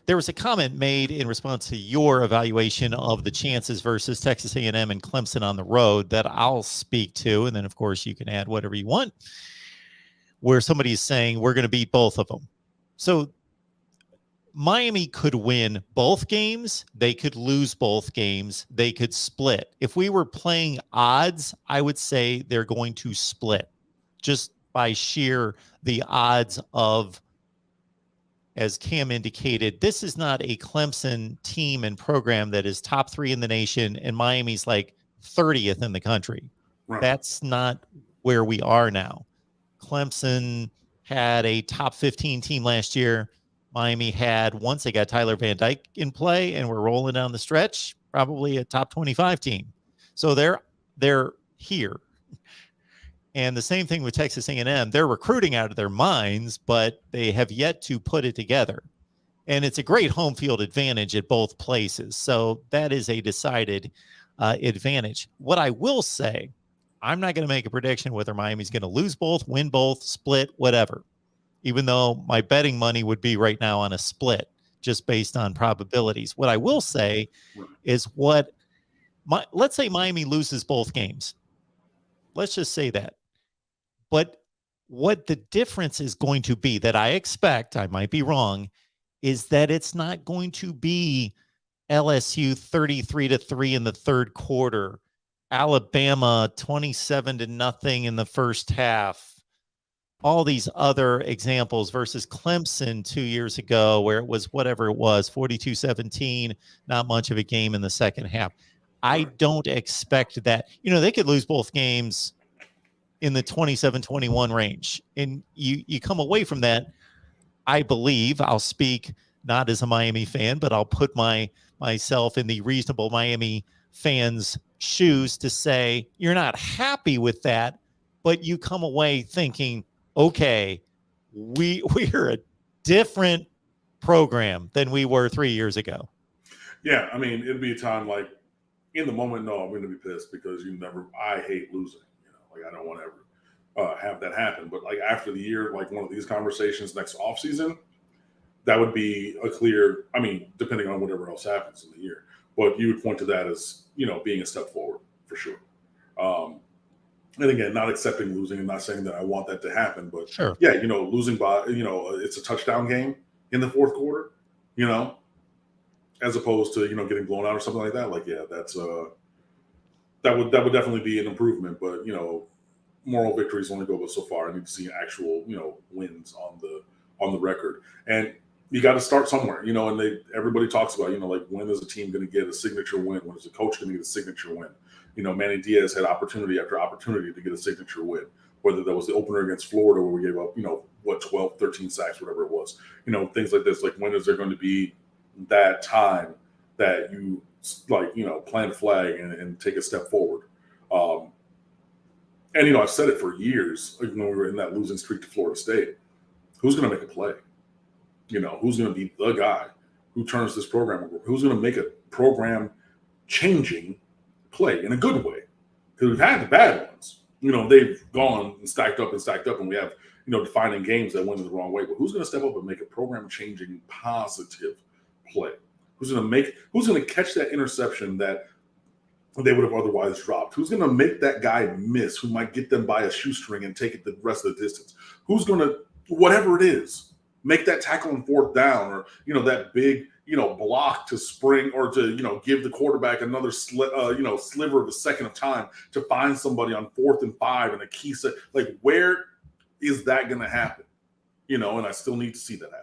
there was a comment made in response to your evaluation of the chances versus Texas A&M and Clemson on the road that I'll speak to, and then of course you can add whatever you want, where somebody is saying we're going to beat both of them. So Miami could win both games. They could lose both games. They could split. If we were playing odds, I would say they're going to split just by sheer the odds of, as Cam indicated, this is not a Clemson team and program that is top 3 in the nation and Miami's like 30th in the country. Right. That's not where we are now. Clemson had a top 15 team last year. Miami had, once they got Tyler Van Dyke in play and we're rolling down the stretch, probably a top 25 team. So they're here. And the same thing with Texas A&M. They're recruiting out of their minds, but they have yet to put it together. And it's a great home field advantage at both places. So that is a decided advantage. What I will say, I'm not going to make a prediction whether Miami's going to lose both, win both, split, whatever, even though my betting money would be right now on a split just based on probabilities. What I will say is let's say Miami loses both games. Let's just say that. But what the difference is going to be that I expect, I might be wrong, is that it's not going to be LSU 33-3 in the third quarter, Alabama 27-0 in the first half, all these other examples versus Clemson 2 years ago where it was whatever it was, 42-17, not much of a game in the second half. I don't expect that. They could lose both games in the 27-21 range. And you come away from that, I believe, I'll speak not as a Miami fan, but I'll put myself in the reasonable Miami fans' shoes to say you're not happy with that, but you come away thinking, okay, we're a different program than we were 3 years ago. Yeah, I mean, it'd be a time like in the moment, no, I'm going to be pissed because I hate losing. I don't want to ever have that happen. But like after the year, like one of these conversations next offseason, that would be a clear, depending on whatever else happens in the year. But you would point to that as, being a step forward for sure. And again, not accepting losing and not saying that I want that to happen. But sure. Yeah, losing by, it's a touchdown game in the fourth quarter, as opposed to, getting blown out or something like that. Like, yeah, that's that would definitely be an improvement, but moral victories only go so far. I need to see actual wins on the record, and you got to start somewhere. And everybody talks about like when is a team going to get a signature win? When is a coach going to get a signature win? Manny Diaz had opportunity after opportunity to get a signature win, whether that was the opener against Florida where we gave up 12, 13 sacks, whatever it was. Things like this. Like when is there going to be that time that you plant a flag and take a step forward. And, I've said it for years, when we were in that losing streak to Florida State, who's going to make a play? Who's going to be the guy who turns this program over? Who's going to make a program changing play in a good way? Because we've had the bad ones. They've gone and stacked up, and we have, defining games that went in the wrong way. But who's going to step up and make a program changing positive play? Who's going to catch that interception that they would have otherwise dropped? Who's going to make that guy miss, who might get them by a shoestring and take it the rest of the distance? Who's going to, whatever it is, make that tackle on fourth down or, that big, block to spring or to, give the quarterback another sliver of a second of time to find somebody on 4th and 5 and a key set. Like, where is that going to happen? And I still need to see that happen.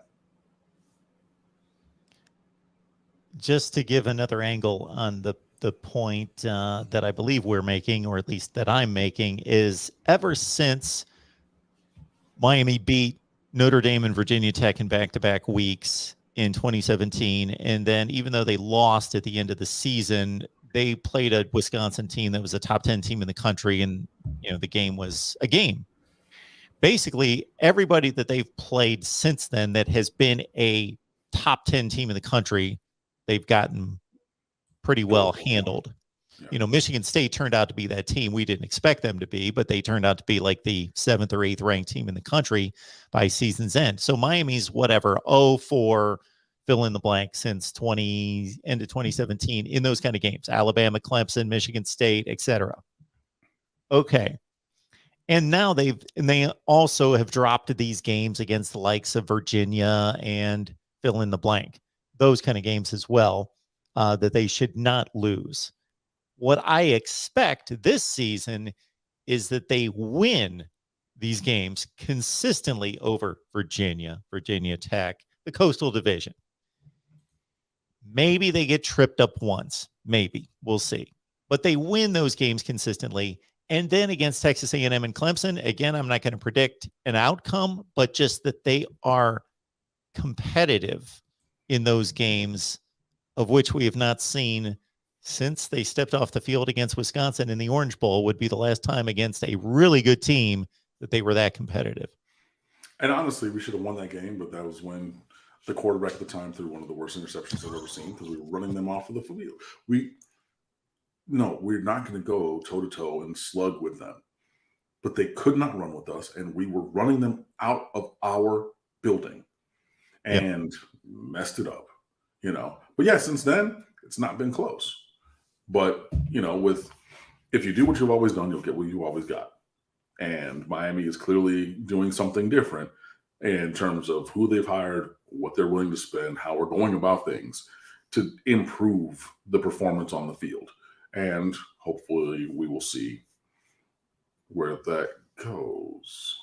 Just to give another angle on the point that I believe we're making, or at least that I'm making, is ever since Miami beat Notre Dame and Virginia Tech in back-to-back weeks in 2017, and then even though they lost at the end of the season, they played a Wisconsin team that was a top 10 team in the country, and the game was a game. Basically, everybody that they've played since then that has been a top 10 team in the country, they've gotten pretty well handled. Yeah. Michigan State turned out to be that team we didn't expect them to be, but they turned out to be like the 7th or 8th ranked team in the country by season's end. So Miami's 0 for fill in the blank since end of 2017 in those kind of games. Alabama, Clemson, Michigan State, etc. Okay. And now they also have dropped these games against the likes of Virginia and fill in the blank. Those kind of games as well, that they should not lose. What I expect this season is that they win these games consistently over Virginia, Virginia Tech, the Coastal Division. Maybe they get tripped up once. Maybe. We'll see. But they win those games consistently. And then against Texas A&M and Clemson, again, I'm not going to predict an outcome, but just that they are competitive in those games, of which we have not seen since they stepped off the field against Wisconsin in the Orange Bowl. Would be the last time against a really good team that they were that competitive. And honestly, we should have won that game, but that was when the quarterback at the time threw one of the worst interceptions I've ever seen because we were running them off of the field. We're not going to go toe-to-toe and slug with them. But they could not run with us, and we were running them out of our building and messed it up, But yeah, since then, it's not been close. But, if you do what you've always done, you'll get what you always got. And Miami is clearly doing something different in terms of who they've hired, what they're willing to spend, how we're going about things to improve the performance on the field. And hopefully we will see where that goes.